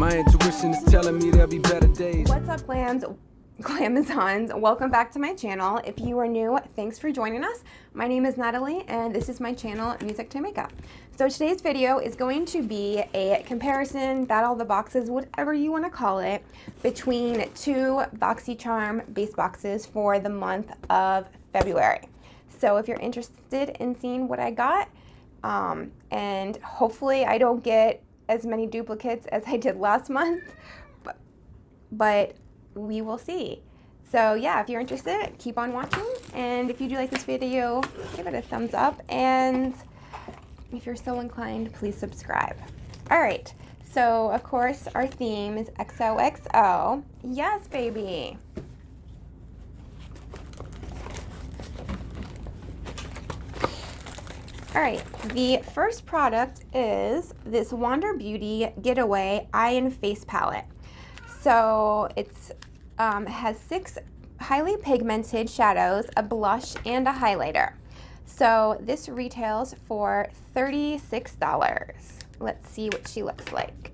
My intuition is telling me there'll be better days. What's up, Glamazons? Welcome back to my channel. If you are new, thanks for joining us. My name is Natalie and this is my channel, Music2makeup. So today's video is going to be a comparison, battle of the boxes, whatever you want to call it, between two Boxycharm base boxes for the month of February. So if you're interested in seeing what I got, and hopefully I don't get as many duplicates as I did last month, but we will see. So yeah, if you're interested, keep on watching, and if you do like this video, give it a thumbs up, and if you're so inclined, please subscribe. All right, so of course our theme is XOXO. Yes, baby. All right, the first product is this Wander Beauty Getaway Eye and Face Palette. So it's has 6 highly pigmented shadows, a blush, and a highlighter. So this retails for $36. Let's see what she looks like.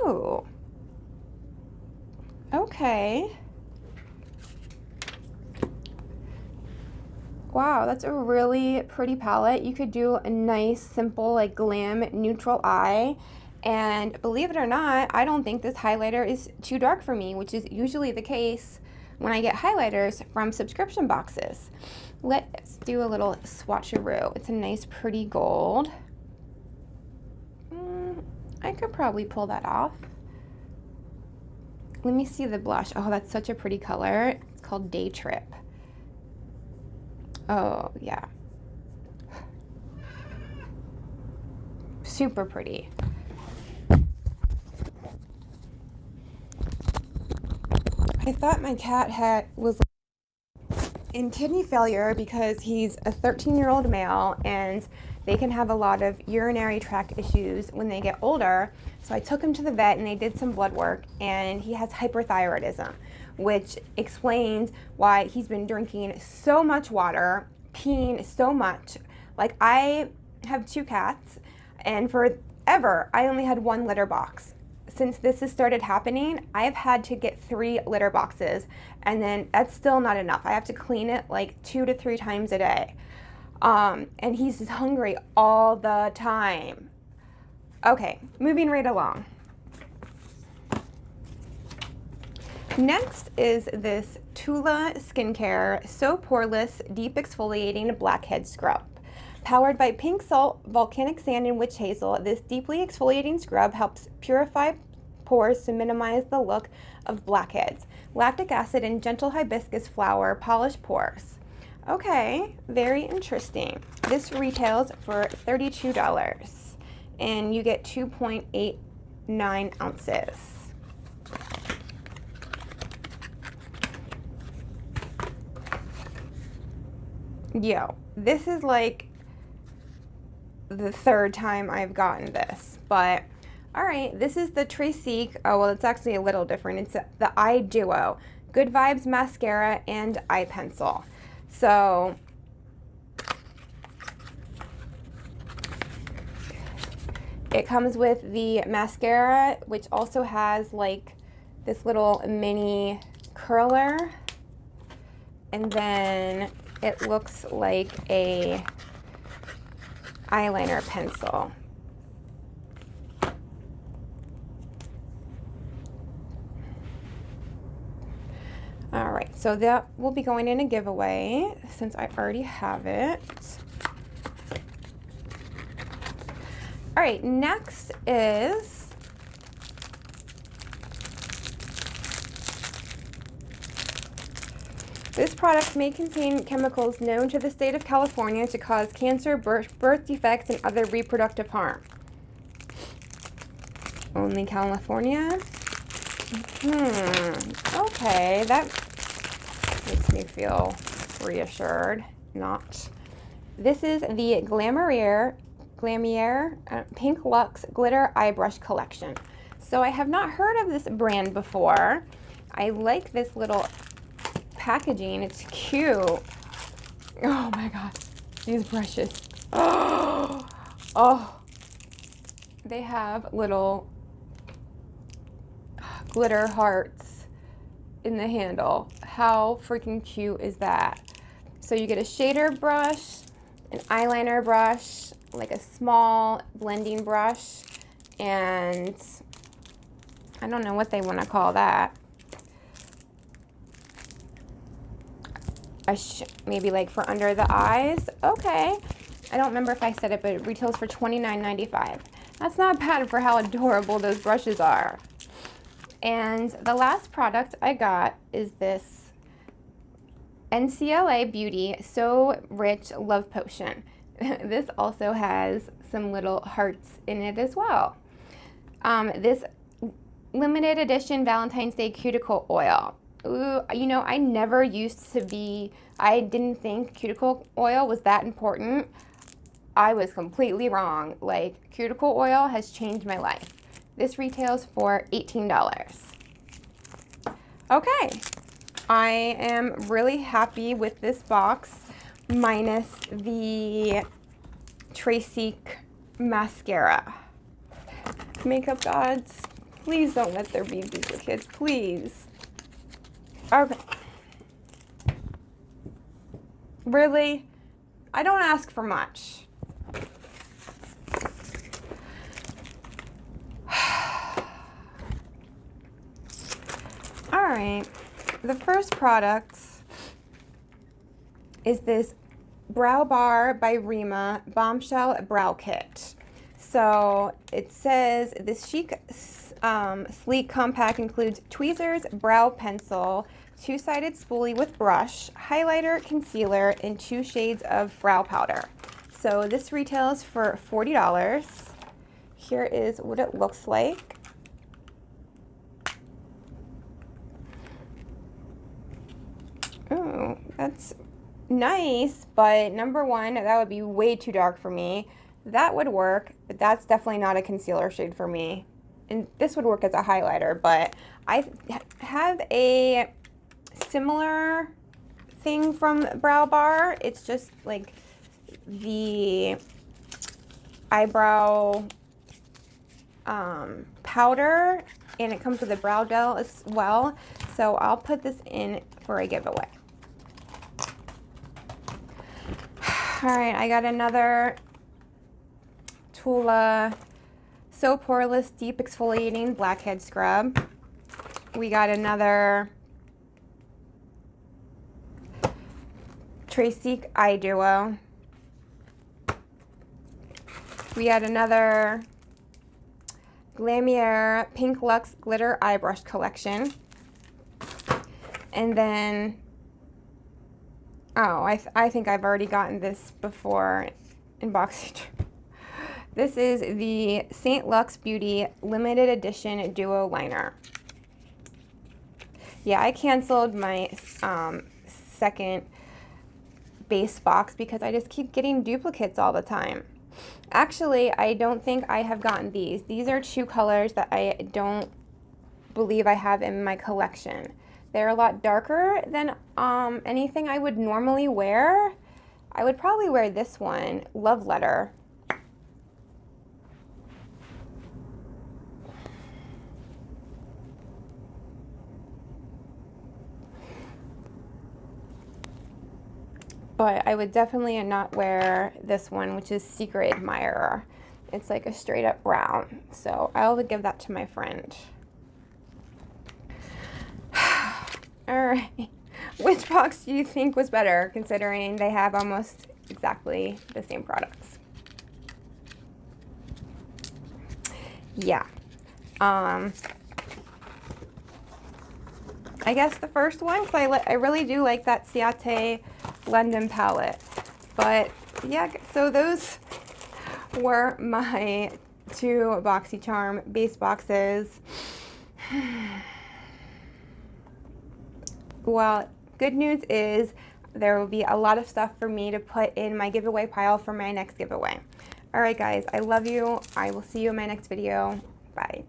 Oh, okay. Wow, that's a really pretty palette. You could do a nice, simple, like glam neutral eye. And believe it or not, I don't think this highlighter is too dark for me, which is usually the case when I get highlighters from subscription boxes. Let's do a little swatcheroo. It's a nice, pretty gold. I could probably pull that off. Let me see the blush. Oh, that's such a pretty color. It's called Day Trip. Oh, yeah. Super pretty. I thought my cat was in kidney failure because he's a 13-year-old male and they can have a lot of urinary tract issues when they get older. So I took him to the vet and they did some blood work, and he has hyperthyroidism, which explains why he's been drinking so much water, peeing so much. Like, I have 2 cats, and forever I only had 1 litter box. Since this has started happening, I've had to get 3 litter boxes, and then that's still not enough. I have to clean it like 2 to 3 times a day. And he's hungry all the time. Okay, moving right along. Next is this Tula Skincare So Poreless Deep Exfoliating Blackhead Scrub. Powered by pink salt, volcanic sand, and witch hazel, this deeply exfoliating scrub helps purify pores to minimize the look of blackheads. Lactic acid and gentle hibiscus flower polish pores. Okay, very interesting. This retails for $32, and you get 2.89 ounces. Yo, this is like the 3rd time I've gotten this, but all right, this is the Tracique. Oh, well, it's actually a little different. It's the Eye Duo Good Vibes Mascara and Eye Pencil. So it comes with the mascara, which also has like this little mini curler, and then it looks like a eyeliner pencil. All right, so that will be going in a giveaway since I already have it. All right, next is this product may contain chemicals known to the state of California to cause cancer, birth defects, and other reproductive harm. Only California? Okay, that makes me feel reassured. Not. This is the Glamiere Pink Luxe Glitter Eye Brush Collection. So I have not heard of this brand before. I like this little packaging. It's cute. Oh my god, these brushes. Oh, they have little glitter hearts in the handle. How freaking cute is that? So you get a shader brush, an eyeliner brush, like a small blending brush, and I don't know what they want to call that. Maybe like for under the eyes. Okay. I don't remember if I said it, but it retails for $29.95. That's not bad for how adorable those brushes are. And the last product I got is this NCLA Beauty So Rich Love Potion. This also has some little hearts in it as well. This limited edition Valentine's Day cuticle oil. Ooh, you know, I never used to be, I didn't think cuticle oil was that important. I was completely wrong. Like, cuticle oil has changed my life. This retails for $18. Okay, I am really happy with this box, minus the Tracy mascara. Makeup gods, please don't let there be duplicates, please. Okay. Really? I don't ask for much. All right. The first product is this Brow Bar by Rima Bombshell Brow Kit. So it says this chic, sleek compact includes tweezers, brow pencil, two-sided spoolie with brush, highlighter, concealer, and 2 shades of brow powder. So this retails for $40. Here is what it looks like. Oh, that's nice, but number one, that would be way too dark for me. That would work, but that's definitely not a concealer shade for me. And this would work as a highlighter, but I have a similar thing from Brow Bar. It's just like the eyebrow powder, and it comes with a brow gel as well. So I'll put this in for a giveaway. All right, I got another Tula So Poreless Deep Exfoliating Blackhead Scrub. We got another Tracy Eye Duo. We got another Glamiere Pink Luxe Glitter Eye Brush Collection. And then, oh, I think I've already gotten this before in Boxycharm. This is the St. Luxe Beauty Limited Edition Duo Liner. Yeah, I canceled my second base box because I just keep getting duplicates all the time. Actually, I don't think I have gotten these. These are 2 colors that I don't believe I have in my collection. They're a lot darker than anything I would normally wear. I would probably wear this one, Love Letter. But I would definitely not wear this one, which is Secret Admirer. It's like a straight up brown. So I'll give that to my friend. All right. Which box do you think was better, considering they have almost exactly the same products? Yeah. I guess the first one, because I really do like that Ciate London palette. But yeah, so those were my 2 Boxycharm base boxes. Well, good news is there will be a lot of stuff for me to put in my giveaway pile for my next giveaway. All right, guys, I love you. I will see you in my next video. Bye.